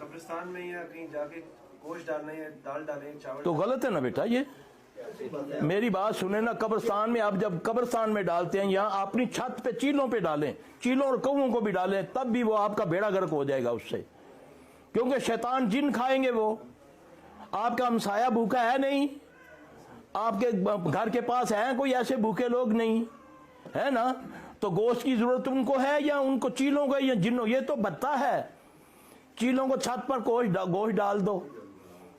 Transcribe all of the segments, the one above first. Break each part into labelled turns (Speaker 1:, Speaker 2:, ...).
Speaker 1: कब्रिस्तान में या कहीं जाके गोश्त डालने या दाल डालें, चावल
Speaker 2: तो गलत है ना बेटा। ये मेरी बात सुने ना, कब्रिस्तान में आप जब कब्रिस्तान में डालते हैं, यहाँ अपनी छत पे चीलों पे डालें, चीलों और कौओं को भी डालें, तब भी वो आपका बेड़ा गर्क हो जाएगा उससे, क्योंकि शैतान जिन खाएंगे वो। आपका हमसाया भूखा है नहीं, आपके घर के पास है कोई ऐसे भूखे लोग नहीं है ना, तो गोश्त की जरूरत उनको है या उनको चीलों को या जिन्हों, ये तो बत्ता है। चीलों को छत पर गोश्त डाल दो,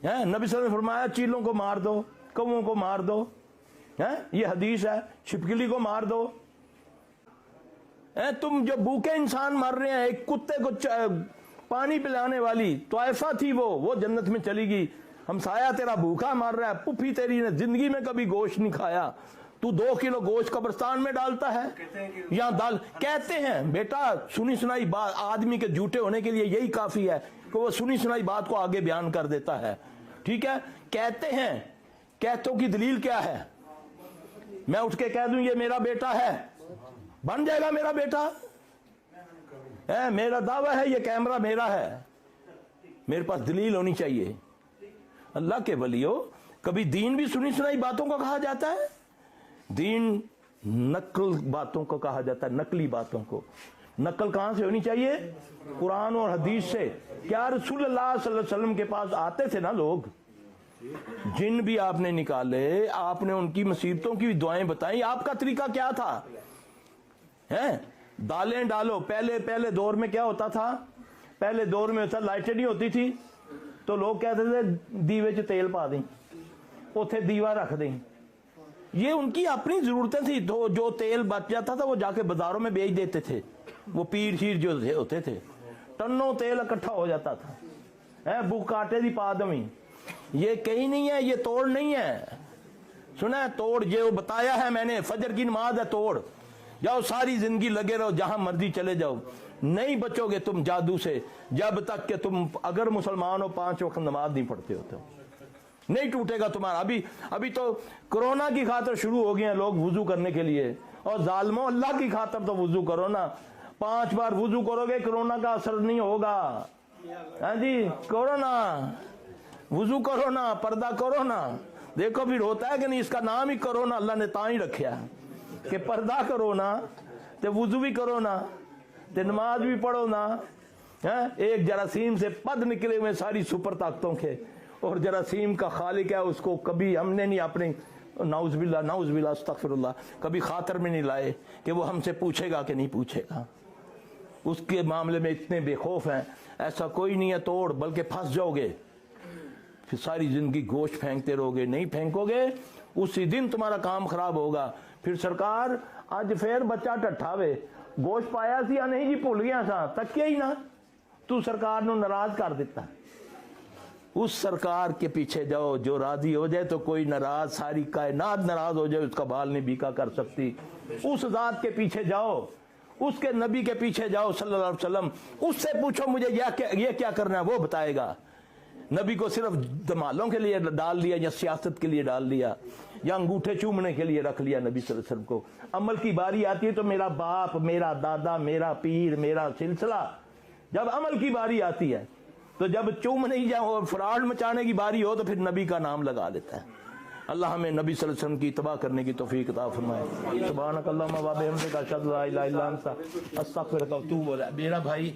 Speaker 2: है नबी सल्लल्लाहु अलैहि वसल्लम ने फरमाया चीलों को मार दो, कौओं को मार दो, है ये हदीस है, छिपकली को मार दो। तुम जो भूखे इंसान मर रहे हैं, एक कुत्ते को पानी पिलाने वाली तोयफा थी वो जन्नत में चली गई। हमसाया तेरा भूखा मर रहा है, पुफी तेरी ने जिंदगी में कभी गोश्त नहीं खाया, तू 2 किलो गोश्त कब्रिस्तान में डालता है। यहाँ दाल कहते हैं बेटा, सुनी सुनाई बात आदमी के झूठे होने के लिए यही काफी है कि वो सुनी सुनाई बात को आगे बयान कर देता है। ठीक है, कहते हैं, कहतों की दलील क्या है? मैं उठ के कह दूं ये मेरा बेटा है, बन जाएगा मेरा बेटा है, मेरा दावा है, ये कैमरा मेरा है, मेरे पास दलील होनी चाहिए। अल्लाह के वलियो, कभी दीन भी सुनी सुनाई बातों को कहा जाता है, दीन नकल बातों को कहा जाता है, नकली बातों को। नकल कहां से होनी चाहिए? कुरान और हदीस से। क्या रसूलुल्लाह सल्लल्लाहु अलैहि वसल्लम के पास आते थे ना लोग, जिन भी आपने निकाले, आपने उनकी मुसीबतों की दुआएं बताई, आपका तरीका क्या था? हैं दालें डालो। पहले दौर में क्या होता था? पहले दौर में लाइटें नहीं होती थी, तो लोग कहते थे दीवे च तेल पा दें, उथे दीवा रख दें। ये उनकी अपनी जरूरतें थी, तो जो तेल बच जाता था वो जाके बाजारों में बेच देते थे। वो पीर शीर जो होते थे, टनों तेल इकट्ठा हो जाता था, है बुक आटे दी पा दमी। ये कहीं नहीं है, ये तोड़ नहीं है। सुना है तोड़, ये वो बताया है मैंने, फजर की नमाज है तोड़। जाओ सारी जिंदगी लगे रहो, जहां मर्जी चले जाओ, नहीं बचोगे तुम जादू से, जब तक कि तुम अगर मुसलमान हो 5 वक्त नमाज नहीं पढ़ते हो तो नहीं टूटेगा तुम्हारा। अभी तो कोरोना की खातर शुरू हो गए हैं लोग वुजू करने के लिए, और जालमो अल्लाह की खातर तो वुजू करो ना। 5 बार वुजू करोगे कोरोना का असर नहीं होगा। हाँ जी, करो ना, वुजू करो ना, पर्दा करो ना। देखो फिर होता है कि नहीं, इसका नाम ही करो ना, अल्लाह ने ता ही रखा कि पर्दा करो ना, तो वुजू भी करो ना, तो नमाज भी पढ़ो ना। है एक जरासीम से पद निकले हुए सारी सुपर ताकतों के, और जरासीम का खालिक है, उसको कभी हमने नहीं अपने नाउज़बिल्लाह अस्तगफिरुल्लाह कभी खातर में नहीं लाए कि वो हमसे पूछेगा कि नहीं पूछेगा। उसके मामले में इतने बेखौफ हैं, ऐसा कोई नहीं है तोड़, बल्कि फंस जाओगे, फिर सारी जिंदगी गोश्त फेंकते रहोगे। नहीं फेंकोगे उसी दिन तुम्हारा काम खराब होगा। फिर सरकार आज फिर बच्चा टट्ठावे गोश्त पाया सी या नहीं जी, भुल गया सा, तकिया ही ना, तू सरकार नू नाराज कर दिता। उस सरकार के पीछे जाओ जो राजी हो जाए, तो कोई नाराज, सारी कायनात नाराज हो जाए, उसका बाल नहीं बीका कर सकती। उस जात के पीछे जाओ, उसके नबी के पीछे जाओ सल्लल्लाहु अलैहि वसल्लम, उससे पूछो मुझे ये क्या करना है, वो बताएगा। नबी को सिर्फ दमालों के लिए डाल लिया, या सियासत के लिए डाल लिया, या अंगूठे चूमने के लिए रख लिया नबी सल्लल्लाहु अलैहि वसल्लम को। अमल की बारी आती है तो मेरा बाप, मेरा दादा, मेरा पीर, मेरा सिलसिला, जब अमल की बारी आती है, तो जब चूमने ही जाओ और फ्रॉड मचाने की बारी हो, तो फिर नबी का नाम लगा देता है। अल्लाह हमें नबी सल्लल्लाहु अलैहि वसल्लम की इत्तबा करने की तौफीक अता फरमाए। सुब्हानकल्लाहुम्मा व बिहम्दिका अशहदु अल्ला इलाहा इल्ला अंता अस्तगफिरुका व अतूबु इलैक। मेरा भाई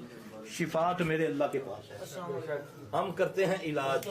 Speaker 2: शिफा तो मेरे अल्लाह के पास है, हम करते हैं इलाज।